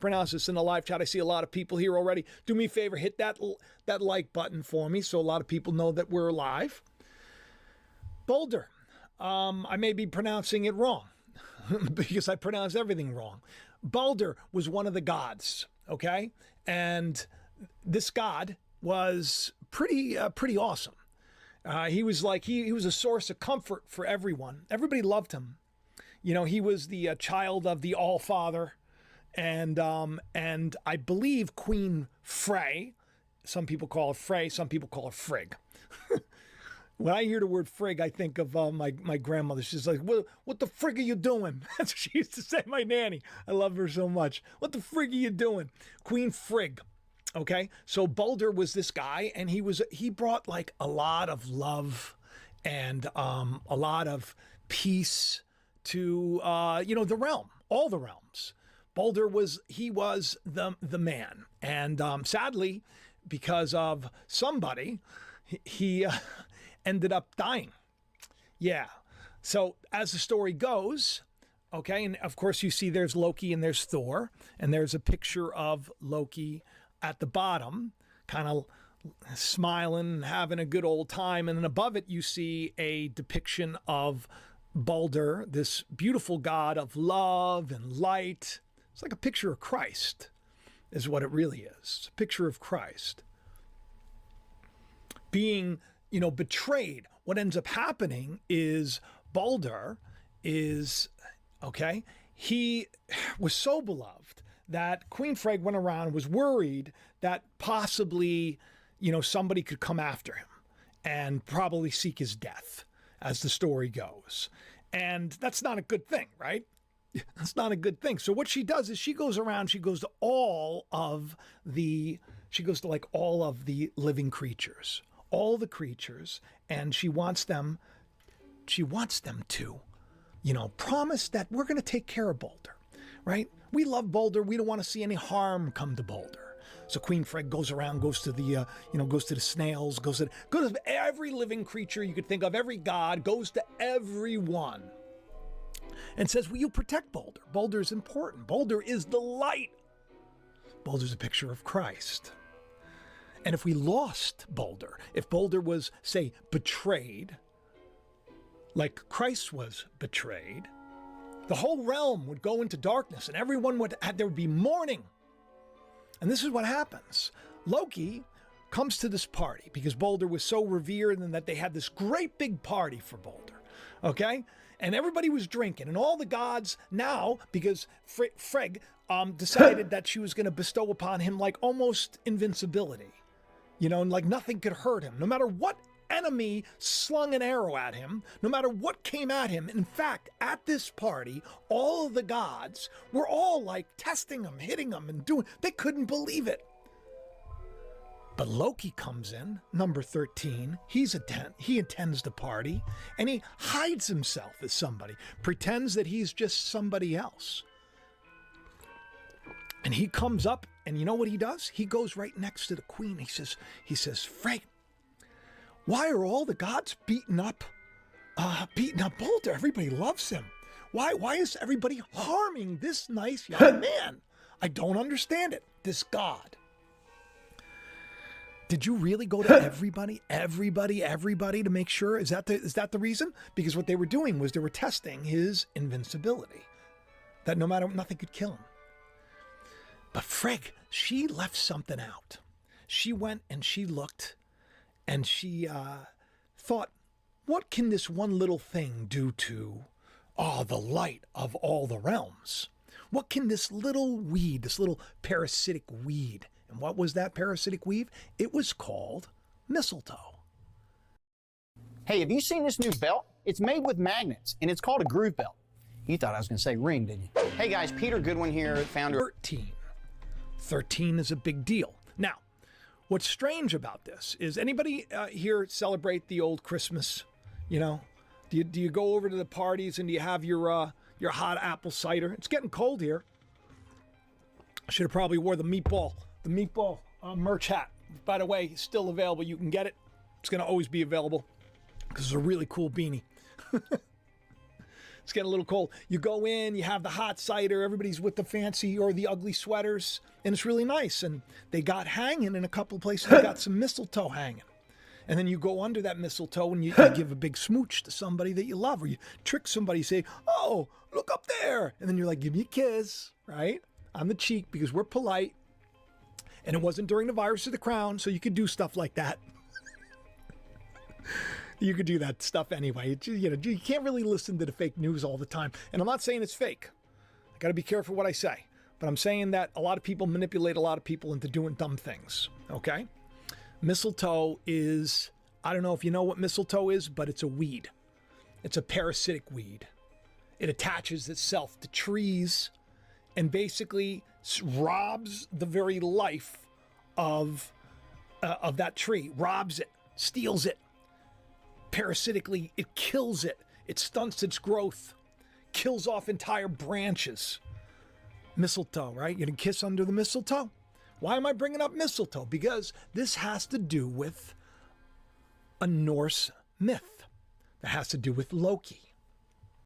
pronounce this in the live chat. I see a lot of people here already. Do me a favor, hit that like button for me so a lot of people know that we're live. Boulder. I may be pronouncing it wrong because I pronounce everything wrong. Balder was one of the gods, okay? And this god was pretty awesome. He was like, he was a source of comfort for everyone. Everybody loved him. You know, he was the child of the All-Father. And I believe Queen Frey, some people call her Frey, some people call her Frigg. When I hear the word frig, I think of my grandmother. She's like, what the frig are you doing? That's what she used to say, my nanny. I love her so much. What the frig are you doing? Queen Frigg. Okay, so Balder was this guy, and he brought like a lot of love and a lot of peace to the realm, all the realms. Balder was the man, and sadly, because of somebody, he ended up dying. Yeah. So as the story goes, okay, and of course you see there's Loki and there's Thor, and there's a picture of Loki at the bottom, kind of smiling, having a good old time. And then above it, you see a depiction of Balder, this beautiful god of love and light. It's like a picture of Christ, is what it really is. It's a picture of Christ being, betrayed. What ends up happening is Balder is, okay, he was so beloved that Queen Frigg went around and was worried that possibly, somebody could come after him and probably seek his death, as the story goes. And that's not a good thing, right? That's not a good thing. So what she does is she goes to all of the living creatures, all the creatures, and she wants them to, promise that we're going to take care of Balder, right? We love Balder. We don't want to see any harm come to Balder. So Queen Frigg goes around, goes to the snails, goes to every living creature you could think of, every god, goes to everyone and says, will you protect Balder? Balder is important. Balder is the light. Balder's a picture of Christ. And if we lost Balder, if Balder was, say, betrayed, like Christ was betrayed, the whole realm would go into darkness and there would be mourning. And this is what happens. Loki comes to this party because Balder was so revered, and that they had this great big party for Balder. Okay? And everybody was drinking, and all the gods now, because Frigg decided that she was going to bestow upon him like almost invincibility. And like nothing could hurt him, no matter what enemy slung an arrow at him, no matter what came at him. In fact, at this party, all of the gods were all like testing him, hitting him, and they couldn't believe it. But Loki comes in, number 13. He attends the party, and he hides himself as somebody, pretends that he's just somebody else. And he comes up, and you know what he does? He goes right next to the queen. He says, Frigg, why are all the gods beating up Balder? Everybody loves him. Why is everybody harming this nice young man? I don't understand it. This god. Did you really go to everybody to make sure? Is that the reason? Because what they were doing was they were testing his invincibility. That nothing could kill him. But Frigg, she left something out. She went and she looked, and she thought, what can this one little thing do to the light of all the realms? What can this little weed, this little parasitic weed, and what was that parasitic weed? It was called mistletoe. Hey, have you seen this new belt? It's made with magnets, and it's called a groove belt. You thought I was going to say ring, didn't you? Hey guys, Peter Goodwin here, founder. 13 is a big deal. Now, what's strange about this is, anybody here celebrate the old Christmas? Do you go over to the parties and do you have your hot apple cider? It's getting cold here. I should have probably wore the meatball merch hat. By the way, still available. You can get it. It's going to always be available because it's a really cool beanie. It's getting a little cold. You go in, you have the hot cider, everybody's with the fancy or the ugly sweaters, and it's really nice. And they got hanging in a couple of places, they got some mistletoe hanging. And then you go under that mistletoe and you give a big smooch to somebody that you love, or you trick somebody, say, oh, look up there. And then you're like, give me a kiss, right? On the cheek, because we're polite. And it wasn't during the virus of the crown, so you could do stuff like that. You could do that stuff anyway. You can't really listen to the fake news all the time. And I'm not saying it's fake. I got to be careful what I say. But I'm saying that a lot of people manipulate a lot of people into doing dumb things, okay? Mistletoe is, I don't know if you know what mistletoe is, but it's a weed. It's a parasitic weed. It attaches itself to trees and basically robs the very life of that tree, robs it, steals it. Parasitically, it kills it. It stunts its growth, kills off entire branches. Mistletoe, right? You're going to kiss under the mistletoe? Why am I bringing up mistletoe? Because this has to do with a Norse myth that has to do with Loki.